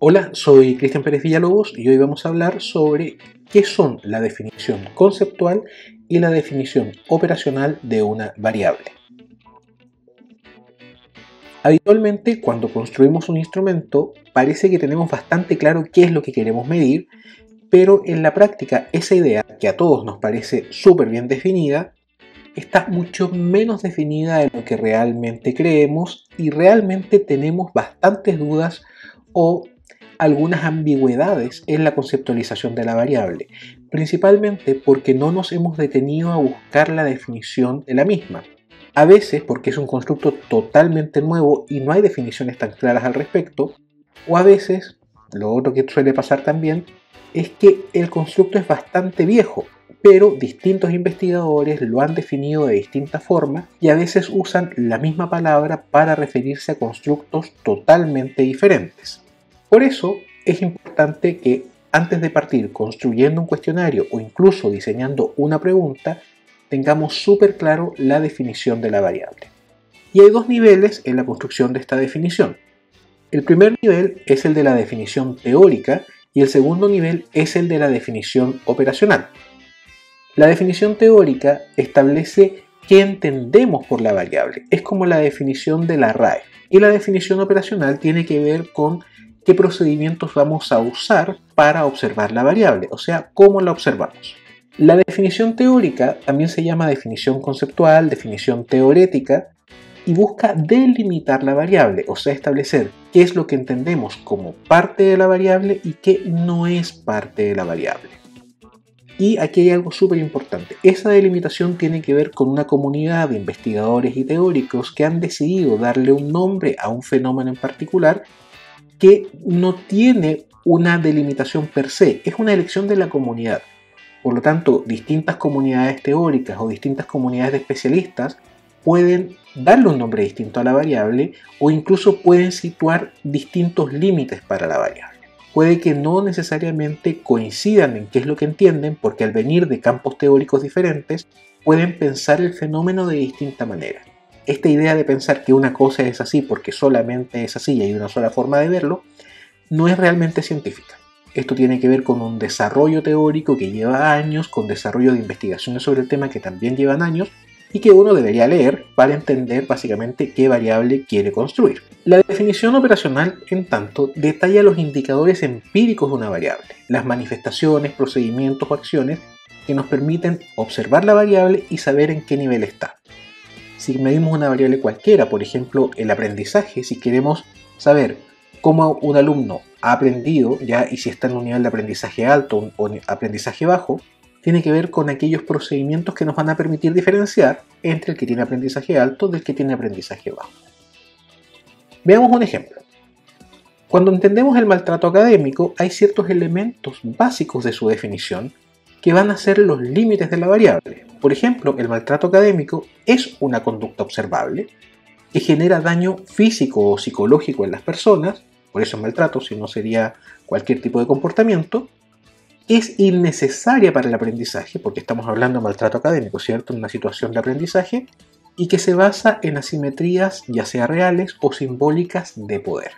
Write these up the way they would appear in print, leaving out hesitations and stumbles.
Hola, soy Cristian Pérez Villalobos y hoy vamos a hablar sobre qué son la definición conceptual y la definición operacional de una variable. Habitualmente, cuando construimos un instrumento, parece que tenemos bastante claro qué es lo que queremos medir, pero en la práctica esa idea, que a todos nos parece súper bien definida, está mucho menos definida de lo que realmente creemos y realmente tenemos bastantes dudas o algunas ambigüedades en la conceptualización de la variable, principalmente porque no nos hemos detenido a buscar la definición de la misma. A veces porque es un constructo totalmente nuevo y no hay definiciones tan claras al respecto, o a veces, lo otro que suele pasar también, es que el constructo es bastante viejo, pero distintos investigadores lo han definido de distintas formas y a veces usan la misma palabra para referirse a constructos totalmente diferentes. Por eso es importante que antes de partir construyendo un cuestionario o incluso diseñando una pregunta, tengamos súper claro la definición de la variable. Y hay dos niveles en la construcción de esta definición. El primer nivel es el de la definición teórica y el segundo nivel es el de la definición operacional. La definición teórica establece qué entendemos por la variable, es como la definición de la RAE. Y la definición operacional tiene que ver con qué procedimientos vamos a usar para observar la variable, o sea, cómo la observamos. La definición teórica también se llama definición conceptual, definición teorética, y busca delimitar la variable, o sea, establecer qué es lo que entendemos como parte de la variable y qué no es parte de la variable. Y aquí hay algo súper importante. Esa delimitación tiene que ver con una comunidad de investigadores y teóricos que han decidido darle un nombre a un fenómeno en particular que no tiene una delimitación per se, es una elección de la comunidad. Por lo tanto, distintas comunidades teóricas o distintas comunidades de especialistas pueden darle un nombre distinto a la variable o incluso pueden situar distintos límites para la variable. Puede que no necesariamente coincidan en qué es lo que entienden porque al venir de campos teóricos diferentes pueden pensar el fenómeno de distinta manera. Esta idea de pensar que una cosa es así porque solamente es así y hay una sola forma de verlo, no es realmente científica. Esto tiene que ver con un desarrollo teórico que lleva años, con desarrollo de investigaciones sobre el tema que también llevan años y que uno debería leer para entender básicamente qué variable quiere construir. La definición operacional, en tanto, detalla los indicadores empíricos de una variable, las manifestaciones, procedimientos o acciones que nos permiten observar la variable y saber en qué nivel está. Si medimos una variable cualquiera, por ejemplo el aprendizaje, si queremos saber cómo un alumno ha aprendido ya y si está en un nivel de aprendizaje alto o aprendizaje bajo, tiene que ver con aquellos procedimientos que nos van a permitir diferenciar entre el que tiene aprendizaje alto del que tiene aprendizaje bajo. Veamos un ejemplo. Cuando entendemos el maltrato académico, hay ciertos elementos básicos de su definición que van a ser los límites de la variable. Por ejemplo, el maltrato académico es una conducta observable que genera daño físico o psicológico en las personas, por eso es maltrato, si no sería cualquier tipo de comportamiento, es innecesaria para el aprendizaje, porque estamos hablando de maltrato académico, ¿cierto? En una situación de aprendizaje, y que se basa en asimetrías, ya sea reales o simbólicas de poder.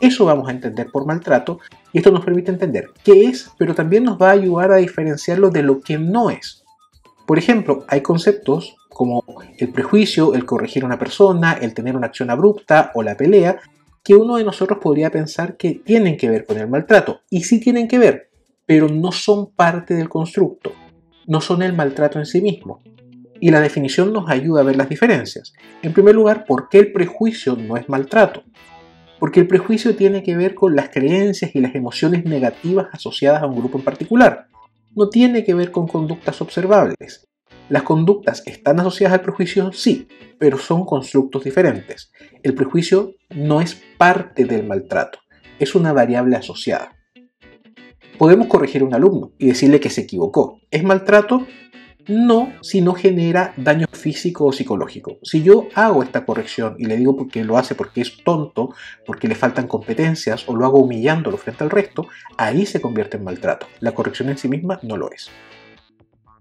Eso vamos a entender por maltrato, y esto nos permite entender qué es, pero también nos va a ayudar a diferenciarlo de lo que no es. Por ejemplo, hay conceptos como el prejuicio, el corregir a una persona, el tener una acción abrupta o la pelea, que uno de nosotros podría pensar que tienen que ver con el maltrato, y sí tienen que ver, pero no son parte del constructo, no son el maltrato en sí mismo. Y la definición nos ayuda a ver las diferencias. En primer lugar, ¿por qué el prejuicio no es maltrato? Porque el prejuicio tiene que ver con las creencias y las emociones negativas asociadas a un grupo en particular. No tiene que ver con conductas observables. Las conductas están asociadas al prejuicio, sí, pero son constructos diferentes. El prejuicio no es parte del maltrato, es una variable asociada. Podemos corregir a un alumno y decirle que se equivocó. ¿Es maltrato? No, si no genera daño físico o psicológico. Si yo hago esta corrección y le digo porque lo hace porque es tonto, porque le faltan competencias o lo hago humillándolo frente al resto, ahí se convierte en maltrato. La corrección en sí misma no lo es.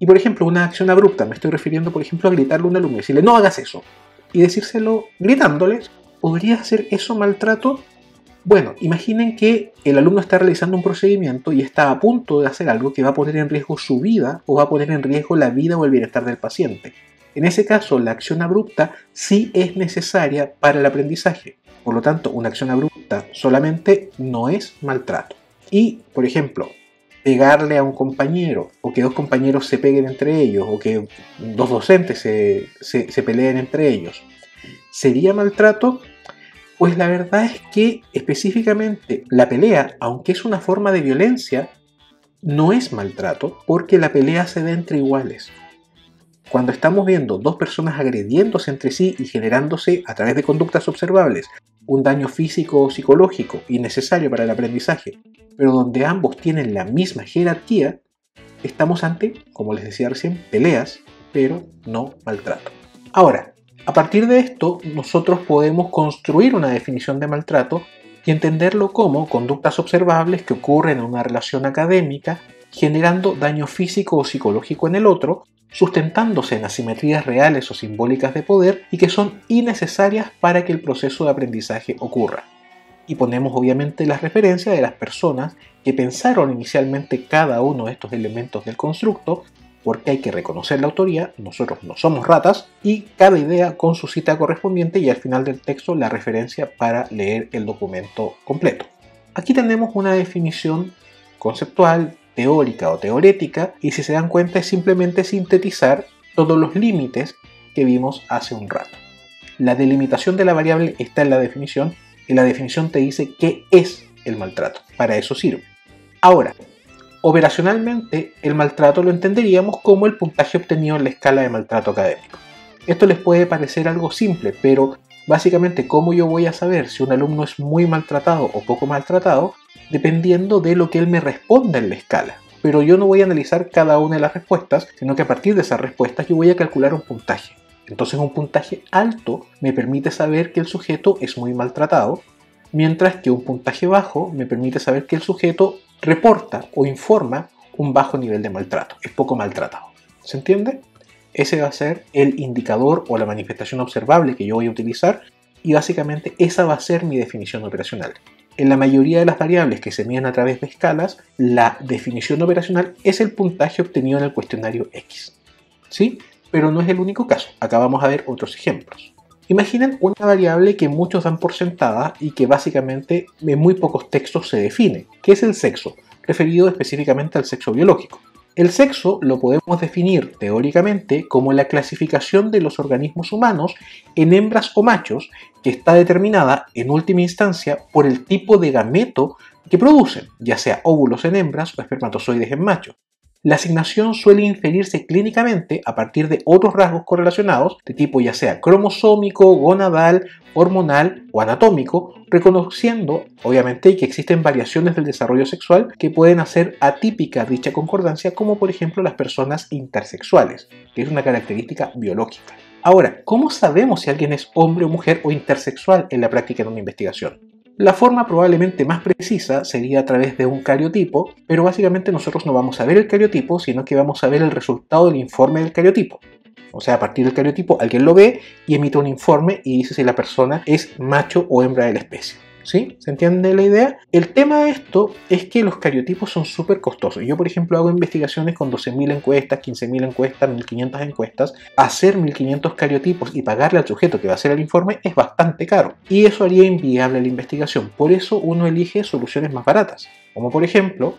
Y por ejemplo, una acción abrupta, me estoy refiriendo por ejemplo a gritarle a un alumno y decirle no hagas eso. Y decírselo gritándoles, ¿podría ser eso maltrato? Bueno, imaginen que el alumno está realizando un procedimiento y está a punto de hacer algo que va a poner en riesgo su vida o va a poner en riesgo la vida o el bienestar del paciente. En ese caso, la acción abrupta sí es necesaria para el aprendizaje. Por lo tanto, una acción abrupta solamente no es maltrato. Y, por ejemplo, pegarle a un compañero, o que dos compañeros se peguen entre ellos, o que dos docentes se peleen entre ellos, ¿sería maltrato? Pues la verdad es que específicamente la pelea, aunque es una forma de violencia, no es maltrato porque la pelea se da entre iguales. Cuando estamos viendo dos personas agrediéndose entre sí y generándose a través de conductas observables un daño físico o psicológico innecesario para el aprendizaje, pero donde ambos tienen la misma jerarquía, estamos ante, como les decía recién, peleas, pero no maltrato. Ahora, a partir de esto, nosotros podemos construir una definición de maltrato y entenderlo como conductas observables que ocurren en una relación académica, generando daño físico o psicológico en el otro, sustentándose en asimetrías reales o simbólicas de poder y que son innecesarias para que el proceso de aprendizaje ocurra. Y ponemos obviamente la referencia de las personas que pensaron inicialmente cada uno de estos elementos del constructo, porque hay que reconocer la autoría, nosotros no somos ratas, y cada idea con su cita correspondiente y al final del texto la referencia para leer el documento completo. Aquí tenemos una definición conceptual, teórica o teorética, y si se dan cuenta es simplemente sintetizar todos los límites que vimos hace un rato. La delimitación de la variable está en la definición y la definición te dice qué es el maltrato. Para eso sirve. Ahora, operacionalmente el maltrato lo entenderíamos como el puntaje obtenido en la escala de maltrato académico. Esto les puede parecer algo simple, pero básicamente cómo yo voy a saber si un alumno es muy maltratado o poco maltratado, dependiendo de lo que él me responda en la escala. Pero yo no voy a analizar cada una de las respuestas, sino que a partir de esas respuestas yo voy a calcular un puntaje. Entonces un puntaje alto me permite saber que el sujeto es muy maltratado, mientras que un puntaje bajo me permite saber que el sujeto reporta o informa un bajo nivel de maltrato, es poco maltratado. ¿Se entiende? Ese va a ser el indicador o la manifestación observable que yo voy a utilizar y básicamente esa va a ser mi definición operacional. En la mayoría de las variables que se miden a través de escalas, la definición operacional es el puntaje obtenido en el cuestionario X. ¿Sí? Pero no es el único caso. Acá vamos a ver otros ejemplos. Imaginen una variable que muchos dan por sentada y que básicamente en muy pocos textos se define, que es el sexo, referido específicamente al sexo biológico. El sexo lo podemos definir teóricamente como la clasificación de los organismos humanos en hembras o machos que está determinada en última instancia por el tipo de gameto que producen, ya sea óvulos en hembras o espermatozoides en machos. La asignación suele inferirse clínicamente a partir de otros rasgos correlacionados de tipo ya sea cromosómico, gonadal, hormonal o anatómico, reconociendo obviamente que existen variaciones del desarrollo sexual que pueden hacer atípica dicha concordancia, como por ejemplo las personas intersexuales, que es una característica biológica. Ahora, ¿cómo sabemos si alguien es hombre o mujer o intersexual en la práctica de una investigación? La forma probablemente más precisa sería a través de un cariotipo, pero básicamente nosotros no vamos a ver el cariotipo, sino que vamos a ver el resultado del informe del cariotipo. O sea, a partir del cariotipo alguien lo ve y emite un informe y dice si la persona es macho o hembra de la especie. ¿Sí? ¿Se entiende la idea? El tema de esto es que los cariotipos son súper costosos. Yo, por ejemplo, hago investigaciones con 12.000 encuestas, 15.000 encuestas, 1.500 encuestas. Hacer 1.500 cariotipos y pagarle al sujeto que va a hacer el informe es bastante caro. Y eso haría inviable la investigación. Por eso uno elige soluciones más baratas. Como por ejemplo,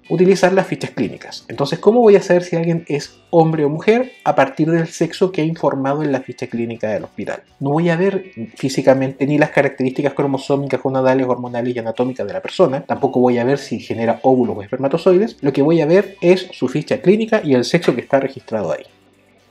utilizar las fichas clínicas. Entonces, ¿cómo voy a saber si alguien es hombre o mujer? A partir del sexo que ha informado en la ficha clínica del hospital. No voy a ver físicamente ni las características cromosómicas, gonadales, hormonales y anatómicas de la persona. Tampoco voy a ver si genera óvulos o espermatozoides. Lo que voy a ver es su ficha clínica y el sexo que está registrado ahí.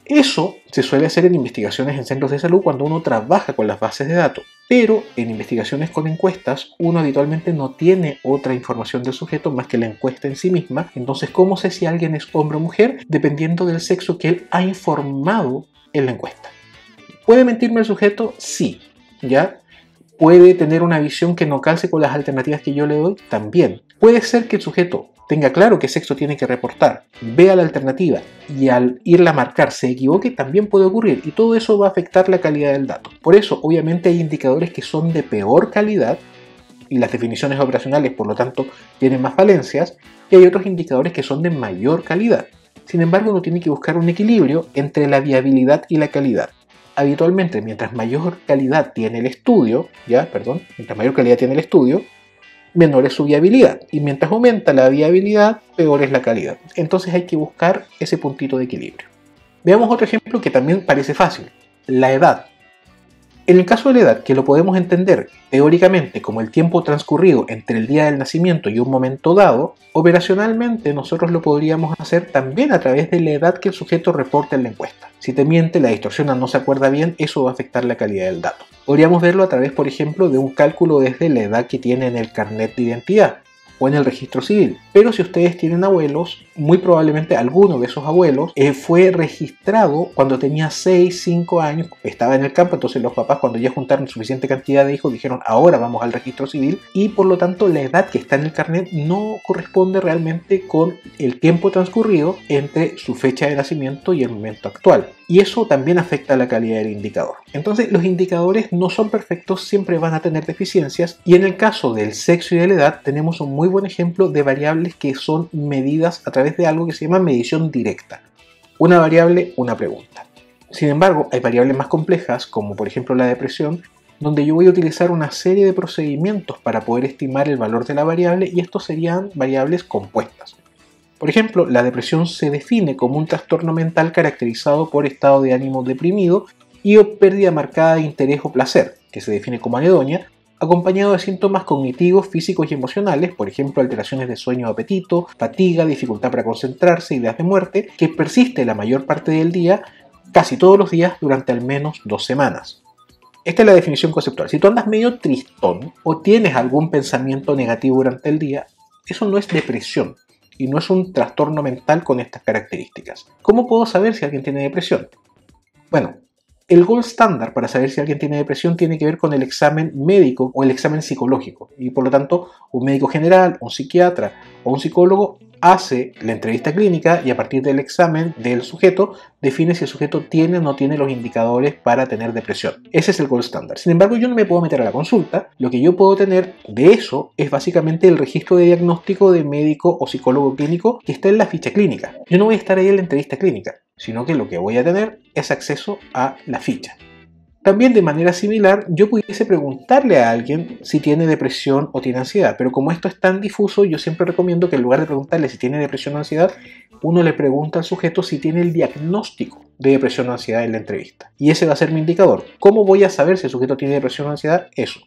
Eso se suele hacer en investigaciones en centros de salud cuando uno trabaja con las bases de datos, pero en investigaciones con encuestas uno habitualmente no tiene otra información del sujeto más que la encuesta en sí misma. Entonces, ¿cómo sé si alguien es hombre o mujer? Dependiendo del sexo que él ha informado en la encuesta. ¿Puede mentirme el sujeto? Sí, ¿ya? ¿Puede tener una visión que no calce con las alternativas que yo le doy? También. Puede ser que el sujeto tenga claro qué sexo tiene que reportar, vea la alternativa y al irla a marcar se equivoque, también puede ocurrir y todo eso va a afectar la calidad del dato. Por eso, obviamente hay indicadores que son de peor calidad y las definiciones operacionales por lo tanto tienen más falencias, y hay otros indicadores que son de mayor calidad. Sin embargo, uno tiene que buscar un equilibrio entre la viabilidad y la calidad. Habitualmente, mientras mayor calidad tiene el estudio, menor es su viabilidad, y mientras aumenta la viabilidad, peor es la calidad. Entonces hay que buscar ese puntito de equilibrio. Veamos otro ejemplo que también parece fácil, la edad. En el caso de la edad, que lo podemos entender teóricamente como el tiempo transcurrido entre el día del nacimiento y un momento dado, operacionalmente nosotros lo podríamos hacer también a través de la edad que el sujeto reporta en la encuesta. Si te miente, la distorsiona, no se acuerda bien, eso va a afectar la calidad del dato. Podríamos verlo a través, por ejemplo, de un cálculo desde la edad que tiene en el carnet de identidad o en el registro civil. Pero si ustedes tienen abuelos, muy probablemente alguno de esos abuelos fue registrado cuando tenía 6, 5 años, estaba en el campo, entonces los papás cuando ya juntaron suficiente cantidad de hijos dijeron ahora vamos al registro civil, y por lo tanto la edad que está en el carnet no corresponde realmente con el tiempo transcurrido entre su fecha de nacimiento y el momento actual. Y eso también afecta a la calidad del indicador. Entonces los indicadores no son perfectos, siempre van a tener deficiencias, y en el caso del sexo y de la edad tenemos un muy buen ejemplo de variables que son medidas a través de algo que se llama medición directa. Una variable, una pregunta. Sin embargo, hay variables más complejas, como por ejemplo la depresión, donde yo voy a utilizar una serie de procedimientos para poder estimar el valor de la variable, y estos serían variables compuestas. Por ejemplo, la depresión se define como un trastorno mental caracterizado por estado de ánimo deprimido y pérdida marcada de interés o placer, que se define como anedonia, acompañado de síntomas cognitivos, físicos y emocionales, por ejemplo, alteraciones de sueño o apetito, fatiga, dificultad para concentrarse, ideas de muerte, que persiste la mayor parte del día, casi todos los días, durante al menos 2 semanas. Esta es la definición conceptual. Si tú andas medio tristón o tienes algún pensamiento negativo durante el día, eso no es depresión y no es un trastorno mental con estas características. ¿Cómo puedo saber si alguien tiene depresión? Bueno, el gold standard para saber si alguien tiene depresión tiene que ver con el examen médico o el examen psicológico, y por lo tanto un médico general, un psiquiatra o un psicólogo hace la entrevista clínica y a partir del examen del sujeto define si el sujeto tiene o no tiene los indicadores para tener depresión. Ese es el gold standard. Sin embargo, yo no me puedo meter a la consulta. Lo que yo puedo tener de eso es básicamente el registro de diagnóstico de médico o psicólogo clínico que está en la ficha clínica. Yo no voy a estar ahí en la entrevista clínica, sino que lo que voy a tener es acceso a la ficha. También de manera similar, yo pudiese preguntarle a alguien si tiene depresión o tiene ansiedad, pero como esto es tan difuso, yo siempre recomiendo que en lugar de preguntarle si tiene depresión o ansiedad, uno le pregunta al sujeto si tiene el diagnóstico de depresión o ansiedad en la entrevista. Y ese va a ser mi indicador. ¿Cómo voy a saber si el sujeto tiene depresión o ansiedad? Eso.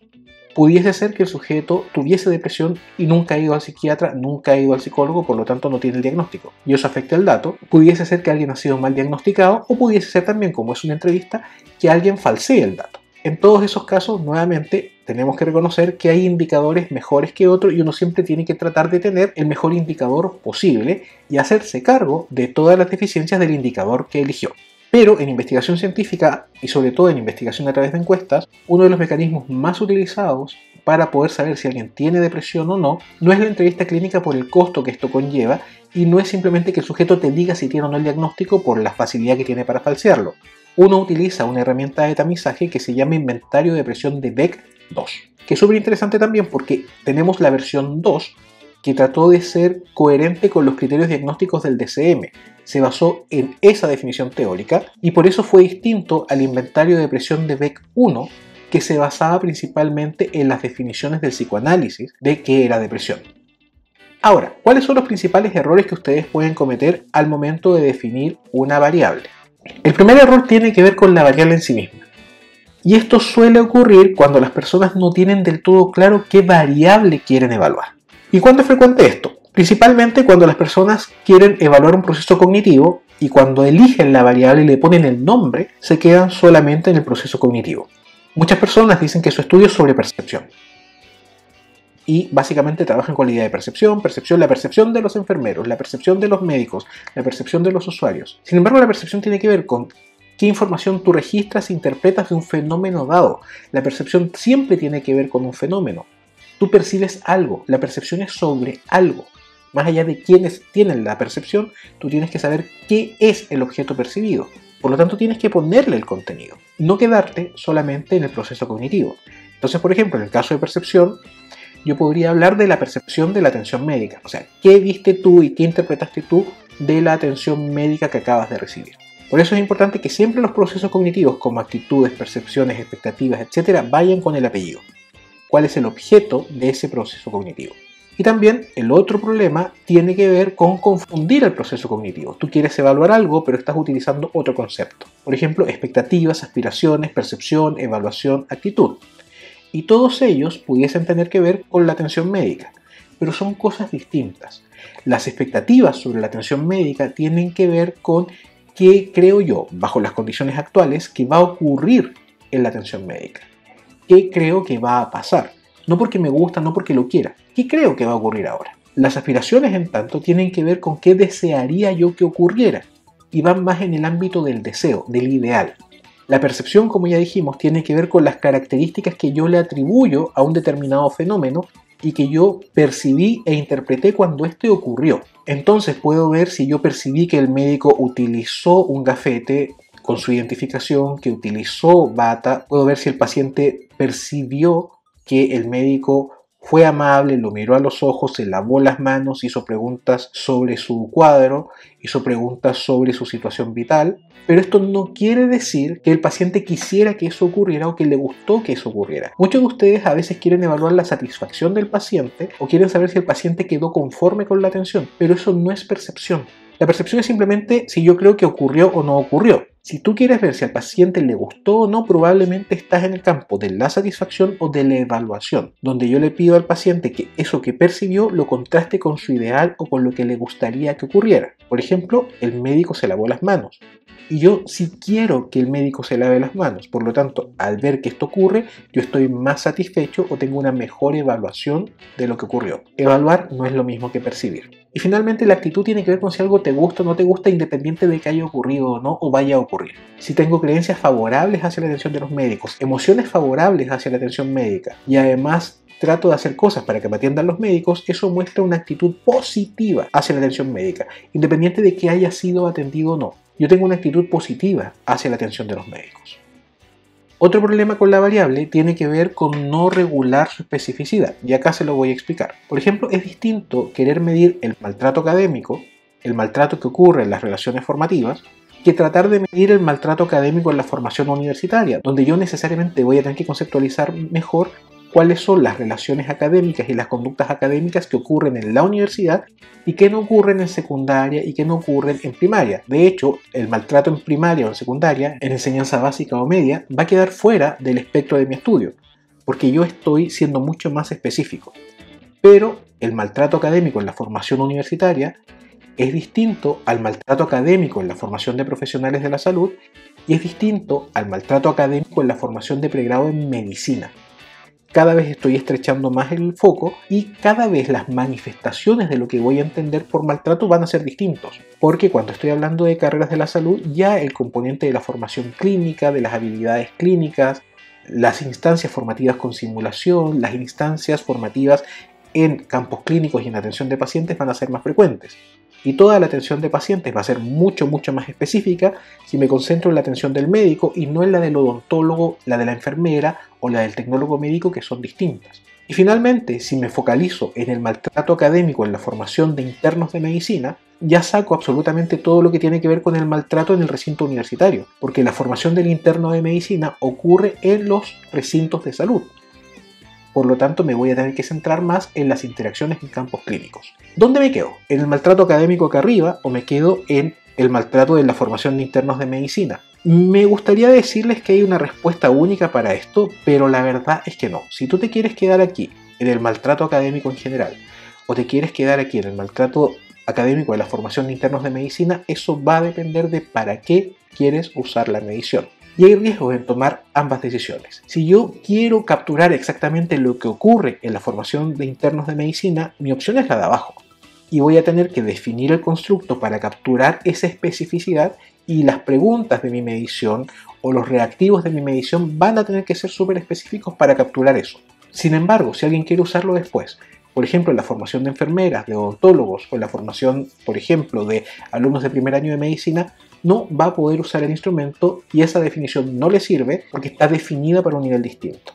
Pudiese ser que el sujeto tuviese depresión y nunca ha ido al psiquiatra, nunca ha ido al psicólogo, por lo tanto no tiene el diagnóstico. Y eso afecta el dato. Pudiese ser que alguien ha sido mal diagnosticado, o pudiese ser también, como es una entrevista, que alguien falsee el dato. En todos esos casos, nuevamente, tenemos que reconocer que hay indicadores mejores que otros y uno siempre tiene que tratar de tener el mejor indicador posible y hacerse cargo de todas las deficiencias del indicador que eligió. Pero en investigación científica, y sobre todo en investigación a través de encuestas, uno de los mecanismos más utilizados para poder saber si alguien tiene depresión o no, no es la entrevista clínica por el costo que esto conlleva, y no es simplemente que el sujeto te diga si tiene o no el diagnóstico por la facilidad que tiene para falsearlo. Uno utiliza una herramienta de tamizaje que se llama Inventario de Depresión de Beck 2, que es súper interesante también porque tenemos la versión 2 que trató de ser coherente con los criterios diagnósticos del DSM. Se basó en esa definición teórica y por eso fue distinto al inventario de depresión de Beck 1, que se basaba principalmente en las definiciones del psicoanálisis de qué era depresión. Ahora, ¿cuáles son los principales errores que ustedes pueden cometer al momento de definir una variable? El primer error tiene que ver con la variable en sí misma. Y esto suele ocurrir cuando las personas no tienen del todo claro qué variable quieren evaluar. ¿Y cuándo es frecuente esto? Principalmente cuando las personas quieren evaluar un proceso cognitivo y cuando eligen la variable y le ponen el nombre, se quedan solamente en el proceso cognitivo. Muchas personas dicen que su estudio es sobre percepción. Y básicamente trabajan con la idea de percepción, la percepción de los enfermeros, la percepción de los médicos, la percepción de los usuarios. Sin embargo, la percepción tiene que ver con qué información tú registras e interpretas de un fenómeno dado. La percepción siempre tiene que ver con un fenómeno. Tú percibes algo, la percepción es sobre algo. Más allá de quiénes tienen la percepción, tú tienes que saber qué es el objeto percibido. Por lo tanto, tienes que ponerle el contenido, no quedarte solamente en el proceso cognitivo. Entonces, por ejemplo, en el caso de percepción, yo podría hablar de la percepción de la atención médica. O sea, ¿qué viste tú y qué interpretaste tú de la atención médica que acabas de recibir? Por eso es importante que siempre los procesos cognitivos como actitudes, percepciones, expectativas, etc. vayan con el apellido. ¿Cuál es el objeto de ese proceso cognitivo? Y también el otro problema tiene que ver con confundir el proceso cognitivo. Tú quieres evaluar algo, pero estás utilizando otro concepto. Por ejemplo, expectativas, aspiraciones, percepción, evaluación, actitud. Y todos ellos pudiesen tener que ver con la atención médica, pero son cosas distintas. Las expectativas sobre la atención médica tienen que ver con qué creo yo, bajo las condiciones actuales, que va a ocurrir en la atención médica. ¿Qué creo que va a pasar? No porque me gusta, no porque lo quiera. ¿Qué creo que va a ocurrir ahora? Las aspiraciones, en tanto, tienen que ver con qué desearía yo que ocurriera y van más en el ámbito del deseo, del ideal. La percepción, como ya dijimos, tiene que ver con las características que yo le atribuyo a un determinado fenómeno y que yo percibí e interpreté cuando este ocurrió. Entonces puedo ver si yo percibí que el médico utilizó un gafete con su identificación, que utilizó bata. Puedo ver si el paciente percibió que el médico fue amable, lo miró a los ojos, se lavó las manos, hizo preguntas sobre su cuadro, hizo preguntas sobre su situación vital. Pero esto no quiere decir que el paciente quisiera que eso ocurriera o que le gustó que eso ocurriera. Muchos de ustedes a veces quieren evaluar la satisfacción del paciente o quieren saber si el paciente quedó conforme con la atención, pero eso no es percepción. La percepción es simplemente si yo creo que ocurrió o no ocurrió. Si tú quieres ver si al paciente le gustó o no, probablemente estás en el campo de la satisfacción o de la evaluación, donde yo le pido al paciente que eso que percibió lo contraste con su ideal o con lo que le gustaría que ocurriera. Por ejemplo, el médico se lavó las manos. Y yo sí quiero que el médico se lave las manos. Por lo tanto, al ver que esto ocurre, yo estoy más satisfecho o tengo una mejor evaluación de lo que ocurrió. Evaluar no es lo mismo que percibir. Y finalmente, la actitud tiene que ver con si algo te gusta o no te gusta, independiente de que haya ocurrido o no o vaya a ocurrir. Si tengo creencias favorables hacia la atención de los médicos, emociones favorables hacia la atención médica y además trato de hacer cosas para que me atiendan los médicos, eso muestra una actitud positiva hacia la atención médica, independiente de que haya sido atendido o no. Yo tengo una actitud positiva hacia la atención de los médicos. Otro problema con la variable tiene que ver con no regular su especificidad, y acá se lo voy a explicar. Por ejemplo, es distinto querer medir el maltrato académico, el maltrato que ocurre en las relaciones formativas, que tratar de medir el maltrato académico en la formación universitaria, donde yo necesariamente voy a tener que conceptualizar mejor cuáles son las relaciones académicas y las conductas académicas que ocurren en la universidad y que no ocurren en secundaria y que no ocurren en primaria. De hecho, el maltrato en primaria o en secundaria, en enseñanza básica o media, va a quedar fuera del espectro de mi estudio, porque yo estoy siendo mucho más específico. Pero el maltrato académico en la formación universitaria es distinto al maltrato académico en la formación de profesionales de la salud y es distinto al maltrato académico en la formación de pregrado en medicina. Cada vez estoy estrechando más el foco y cada vez las manifestaciones de lo que voy a entender por maltrato van a ser distintos. Porque cuando estoy hablando de carreras de la salud, ya el componente de la formación clínica, de las habilidades clínicas, las instancias formativas con simulación, las instancias formativas en campos clínicos y en atención de pacientes van a ser más frecuentes. Y toda la atención de pacientes va a ser mucho más específica si me concentro en la atención del médico y no en la del odontólogo, la de la enfermera o la del tecnólogo médico, que son distintas. Y finalmente, si me focalizo en el maltrato académico en la formación de internos de medicina, ya saco absolutamente todo lo que tiene que ver con el maltrato en el recinto universitario, porque la formación del interno de medicina ocurre en los recintos de salud. Por lo tanto, me voy a tener que centrar más en las interacciones en campos clínicos. ¿Dónde me quedo? ¿En el maltrato académico acá arriba o me quedo en el maltrato de la formación de internos de medicina? Me gustaría decirles que hay una respuesta única para esto, pero la verdad es que no. Si tú te quieres quedar aquí en el maltrato académico en general o te quieres quedar aquí en el maltrato académico de la formación de internos de medicina, eso va a depender de para qué quieres usar la medición. Y hay riesgos en tomar ambas decisiones. Si yo quiero capturar exactamente lo que ocurre en la formación de internos de medicina, mi opción es la de abajo. Y voy a tener que definir el constructo para capturar esa especificidad y las preguntas de mi medición o los reactivos de mi medición van a tener que ser súper específicos para capturar eso. Sin embargo, si alguien quiere usarlo después, por ejemplo, en la formación de enfermeras, de odontólogos o en la formación, por ejemplo, de alumnos de primer año de medicina, no va a poder usar el instrumento y esa definición no le sirve porque está definida para un nivel distinto.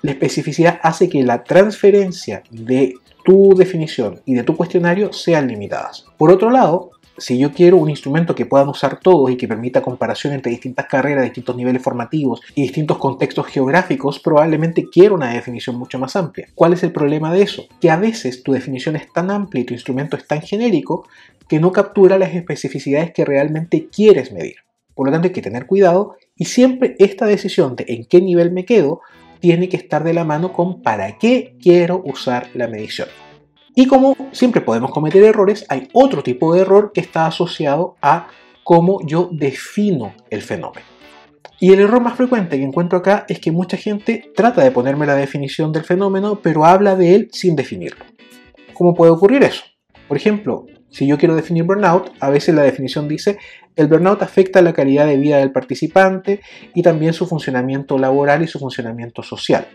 La especificidad hace que la transferencia de tu definición y de tu cuestionario sean limitadas. Por otro lado, si yo quiero un instrumento que puedan usar todos y que permita comparación entre distintas carreras, distintos niveles formativos y distintos contextos geográficos, probablemente quiero una definición mucho más amplia. ¿Cuál es el problema de eso? Que a veces tu definición es tan amplia y tu instrumento es tan genérico que no captura las especificidades que realmente quieres medir. Por lo tanto, hay que tener cuidado y siempre esta decisión de en qué nivel me quedo tiene que estar de la mano con para qué quiero usar la medición. Y como siempre podemos cometer errores, hay otro tipo de error que está asociado a cómo yo defino el fenómeno. Y el error más frecuente que encuentro acá es que mucha gente trata de ponerme la definición del fenómeno, pero habla de él sin definirlo. ¿Cómo puede ocurrir eso? Por ejemplo, si yo quiero definir burnout, a veces la definición dice el burnout afecta la calidad de vida del participante y también su funcionamiento laboral y su funcionamiento social.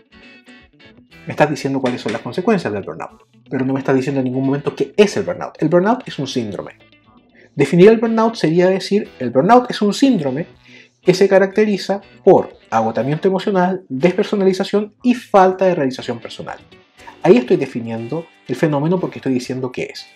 Me estás diciendo cuáles son las consecuencias del burnout, pero no me estás diciendo en ningún momento qué es el burnout. El burnout es un síndrome. Definir el burnout sería decir, el burnout es un síndrome que se caracteriza por agotamiento emocional, despersonalización y falta de realización personal. Ahí estoy definiendo el fenómeno porque estoy diciendo qué es.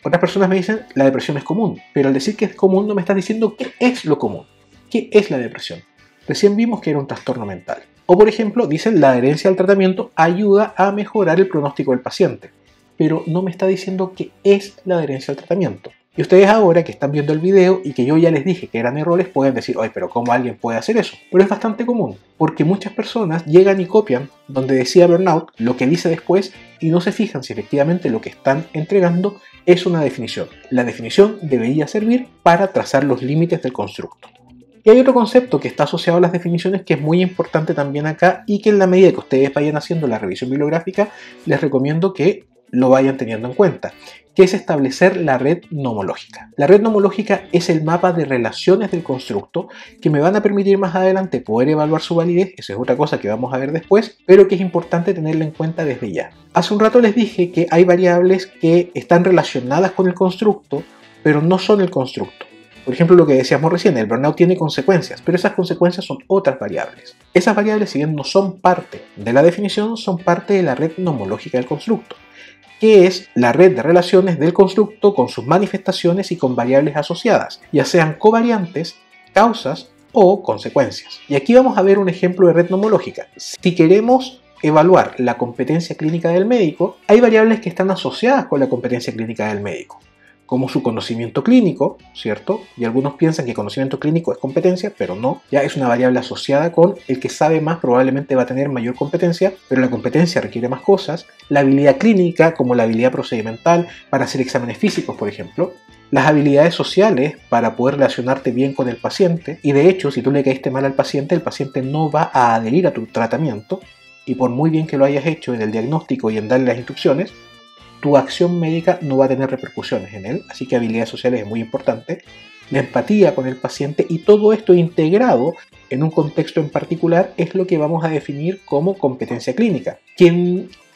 Otras personas me dicen, la depresión es común, pero al decir que es común no me estás diciendo qué es lo común. ¿Qué es la depresión? Recién vimos que era un trastorno mental. O por ejemplo, dicen la adherencia al tratamiento ayuda a mejorar el pronóstico del paciente, pero no me está diciendo qué es la adherencia al tratamiento. Y ustedes ahora que están viendo el video y que yo ya les dije que eran errores, pueden decir, oye, pero ¿cómo alguien puede hacer eso? Pero es bastante común, porque muchas personas llegan y copian donde decía burnout lo que dice después y no se fijan si efectivamente lo que están entregando es una definición. La definición debería servir para trazar los límites del constructo. Y hay otro concepto que está asociado a las definiciones que es muy importante también acá y que en la medida que ustedes vayan haciendo la revisión bibliográfica les recomiendo que lo vayan teniendo en cuenta, que es establecer la red nomológica. La red nomológica es el mapa de relaciones del constructo que me van a permitir más adelante poder evaluar su validez, esa es otra cosa que vamos a ver después, pero que es importante tenerla en cuenta desde ya. Hace un rato les dije que hay variables que están relacionadas con el constructo, pero no son el constructo. Por ejemplo, lo que decíamos recién, el burnout tiene consecuencias, pero esas consecuencias son otras variables. Esas variables, si bien no son parte de la definición, son parte de la red nomológica del constructo, que es la red de relaciones del constructo con sus manifestaciones y con variables asociadas, ya sean covariantes, causas o consecuencias. Y aquí vamos a ver un ejemplo de red nomológica. Si queremos evaluar la competencia clínica del médico, hay variables que están asociadas con la competencia clínica del médico, como su conocimiento clínico, ¿cierto? Y algunos piensan que conocimiento clínico es competencia, pero no, ya es una variable asociada con el que sabe más probablemente va a tener mayor competencia, pero la competencia requiere más cosas, la habilidad clínica como la habilidad procedimental para hacer exámenes físicos, por ejemplo, las habilidades sociales para poder relacionarte bien con el paciente, y de hecho, si tú le caíste mal al paciente, el paciente no va a adherir a tu tratamiento, y por muy bien que lo hayas hecho en el diagnóstico y en darle las instrucciones, tu acción médica no va a tener repercusiones en él, así que habilidades sociales es muy importante, la empatía con el paciente y todo esto integrado en un contexto en particular es lo que vamos a definir como competencia clínica.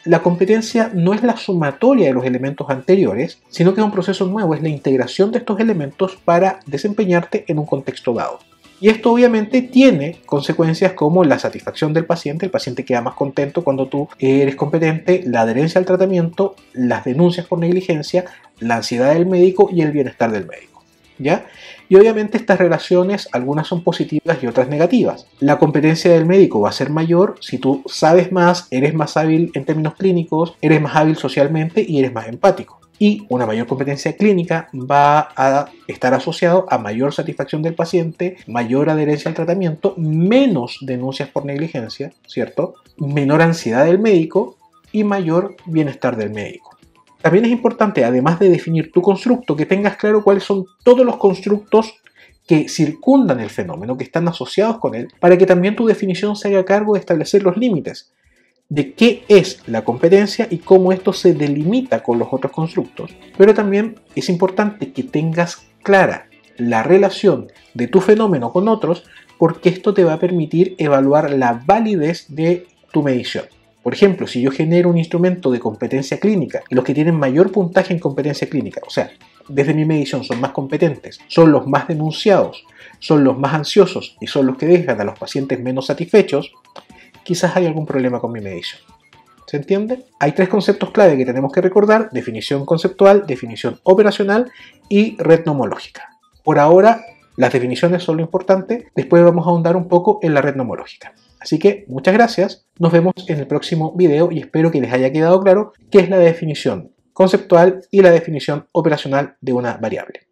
La competencia no es la sumatoria de los elementos anteriores, sino que es un proceso nuevo, es la integración de estos elementos para desempeñarte en un contexto dado. Y esto obviamente tiene consecuencias como la satisfacción del paciente, el paciente queda más contento cuando tú eres competente, la adherencia al tratamiento, las denuncias por negligencia, la ansiedad del médico y el bienestar del médico, ¿ya? Y obviamente estas relaciones, algunas son positivas y otras negativas. La competencia del médico va a ser mayor si tú sabes más, eres más hábil en términos clínicos, eres más hábil socialmente y eres más empático. Y una mayor competencia clínica va a estar asociado a mayor satisfacción del paciente, mayor adherencia al tratamiento, menos denuncias por negligencia, ¿cierto? Menor ansiedad del médico y mayor bienestar del médico. También es importante, además de definir tu constructo, que tengas claro cuáles son todos los constructos que circundan el fenómeno, que están asociados con él, para que también tu definición se haga cargo de establecer los límites de qué es la competencia y cómo esto se delimita con los otros constructos. Pero también es importante que tengas clara la relación de tu fenómeno con otros, porque esto te va a permitir evaluar la validez de tu medición. Por ejemplo, si yo genero un instrumento de competencia clínica y los que tienen mayor puntaje en competencia clínica, o sea, desde mi medición son más competentes, son los más denunciados, son los más ansiosos y son los que dejan a los pacientes menos satisfechos, quizás hay algún problema con mi medición. ¿Se entiende? Hay 3 conceptos clave que tenemos que recordar: definición conceptual, definición operacional y red nomológica. Por ahora, las definiciones son lo importante, después vamos a ahondar un poco en la red nomológica. Así que muchas gracias, nos vemos en el próximo video y espero que les haya quedado claro qué es la definición conceptual y la definición operacional de una variable.